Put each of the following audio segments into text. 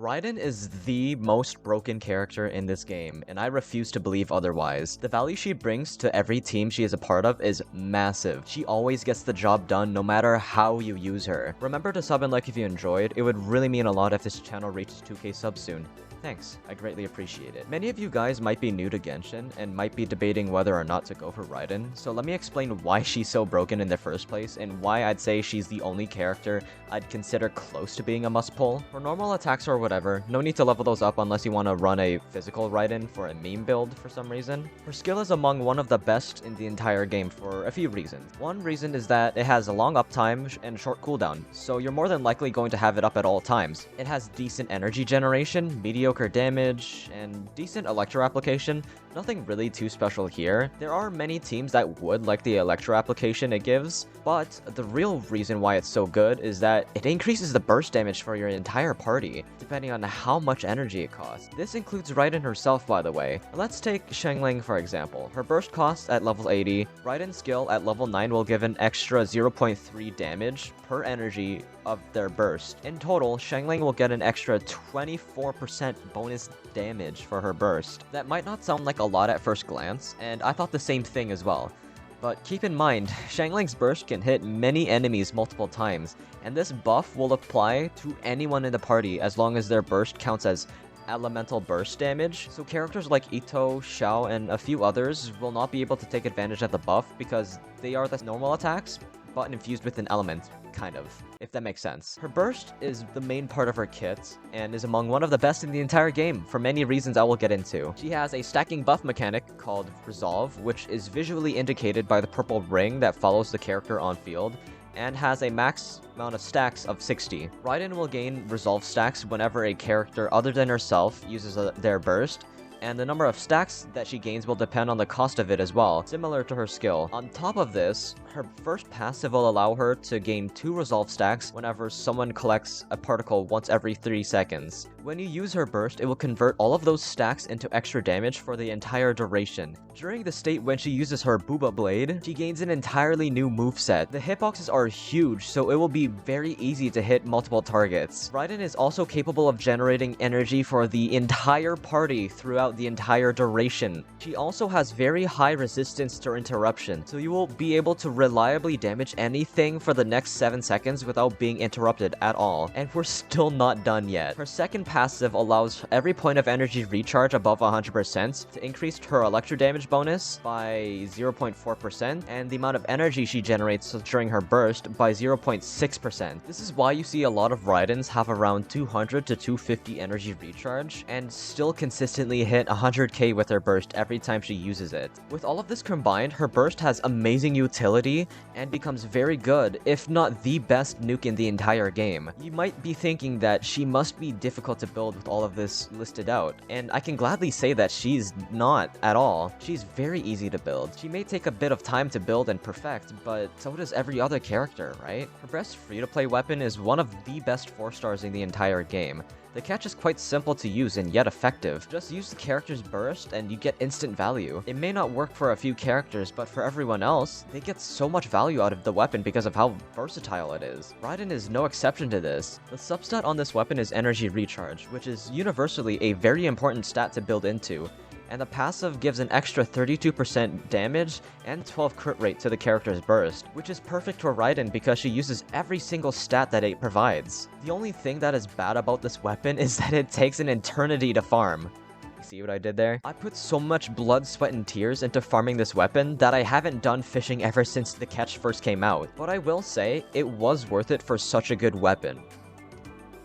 Raiden is the most broken character in this game, and I refuse to believe otherwise. The value she brings to every team she is a part of is massive. She always gets the job done no matter how you use her. Remember to sub and like if you enjoyed. It would really mean a lot if this channel reaches 2k subs soon. Thanks, I greatly appreciate it. Many of you guys might be new to Genshin and might be debating whether or not to go for Raiden, so let me explain why she's so broken in the first place and why I'd say she's the only character I'd consider close to being a must-pull. For normal attacks or whatever, no need to level those up unless you want to run a physical Raiden for a meme build for some reason. Her skill is among one of the best in the entire game for a few reasons. One reason is that it has a long uptime and short cooldown, so you're more than likely going to have it up at all times. It has decent energy generation, mediocre damage, and decent electro application. Nothing really too special here. There are many teams that would like the electro application it gives, but the real reason why it's so good is that it increases the burst damage for your entire party, depending on how much energy it costs. This includes Raiden herself, by the way. Let's take Xiangling for example. Her burst cost at level 80, Raiden's skill at level 9 will give an extra 0.3 damage per energy of their burst. In total, Xiangling will get an extra 24% bonus damage for her burst. That might not sound like a lot at first glance, and I thought the same thing as well. But keep in mind, Xiangling's burst can hit many enemies multiple times, and this buff will apply to anyone in the party as long as their burst counts as elemental burst damage. So characters like Ito, Xiao, and a few others will not be able to take advantage of the buff because they are the normal attacks, but infused with an element, kind of, if that makes sense. Her burst is the main part of her kit, and is among one of the best in the entire game, for many reasons I will get into. She has a stacking buff mechanic called Resolve, which is visually indicated by the purple ring that follows the character on field, and has a max amount of stacks of 60. Raiden will gain Resolve stacks whenever a character other than herself uses their burst, and the number of stacks that she gains will depend on the cost of it as well, similar to her skill. On top of this, her first passive will allow her to gain 2 resolve stacks whenever someone collects a particle once every 3 seconds. When you use her burst, it will convert all of those stacks into extra damage for the entire duration. During the state when she uses her Booba Blade, she gains an entirely new moveset. The hitboxes are huge, so it will be very easy to hit multiple targets. Raiden is also capable of generating energy for the entire party throughout the entire duration. She also has very high resistance to interruption, so you will be able to reliably damage anything for the next 7 seconds without being interrupted at all. And we're still not done yet. Her second passive allows every point of energy recharge above 100% to increase her electro damage bonus by 0.4% and the amount of energy she generates during her burst by 0.6%. This is why you see a lot of Raidens have around 200 to 250 energy recharge and still consistently hit 100k with her burst every time she uses it. With all of this combined, her burst has amazing utility and becomes very good, if not the best nuke in the entire game. You might be thinking that she must be difficult to build with all of this listed out, and I can gladly say that she's not at all. She's very easy to build. She may take a bit of time to build and perfect, but so does every other character, right? Her best free-to-play weapon is one of the best 4-stars in the entire game. The catch is quite simple to use and yet effective. Just use the character's burst and you get instant value. It may not work for a few characters, but for everyone else, they get so much value out of the weapon because of how versatile it is. Raiden is no exception to this. The substat on this weapon is energy recharge, which is universally a very important stat to build into, and the passive gives an extra 32% damage and 12 crit rate to the character's burst, which is perfect for Raiden because she uses every single stat that it provides. The only thing that is bad about this weapon is that it takes an eternity to farm. You see what I did there? I put so much blood, sweat, and tears into farming this weapon that I haven't done fishing ever since the catch first came out, but I will say, it was worth it for such a good weapon.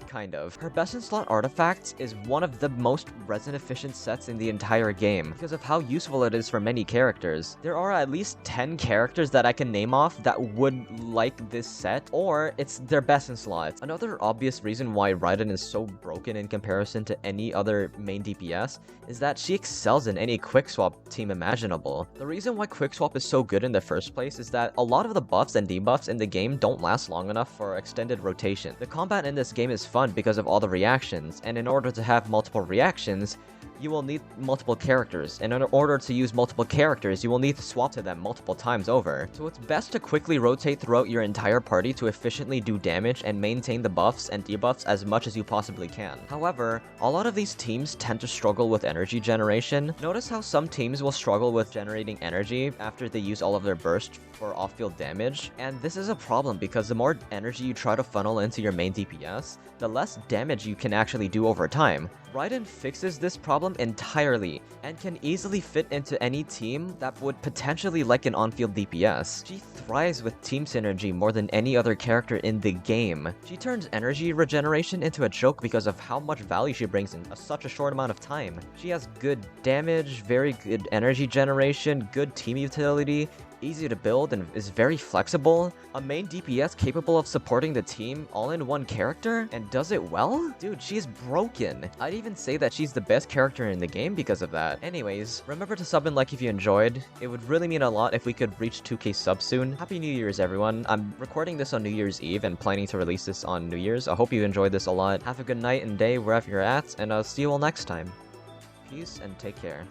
Kind of. Her best in slot artifact is one of the most resin efficient sets in the entire game because of how useful it is for many characters. There are at least 10 characters that I can name off that would like this set, or it's their best in slot. Another obvious reason why Raiden is so broken in comparison to any other main DPS is that she excels in any quick swap team imaginable. The reason why quick swap is so good in the first place is that a lot of the buffs and debuffs in the game don't last long enough for extended rotation. The combat in this game is fun because of all the reactions, and in order to have multiple reactions, you will need multiple characters, and in order to use multiple characters, you will need to swap to them multiple times over. So it's best to quickly rotate throughout your entire party to efficiently do damage and maintain the buffs and debuffs as much as you possibly can. However, a lot of these teams tend to struggle with energy generation. Notice how some teams will struggle with generating energy after they use all of their burst for off-field damage, and this is a problem because the more energy you try to funnel into your main DPS, the less damage you can actually do over time. Raiden fixes this problem entirely, and can easily fit into any team that would potentially like an on-field DPS. She thrives with team synergy more than any other character in the game. She turns energy regeneration into a joke because of how much value she brings in such a short amount of time. She has good damage, very good energy generation, good team utility, easy to build, and is very flexible. A main DPS capable of supporting the team all in one character, and does it well? Dude, she's broken. I'd even say that she's the best character in the game because of that. Anyways, remember to sub and like if you enjoyed. It would really mean a lot if we could reach 2K subs soon. Happy New Year's, everyone. I'm recording this on New Year's Eve and planning to release this on New Year's. I hope you enjoyed this a lot. Have a good night and day wherever you're at, and I'll see you all next time. Peace and take care.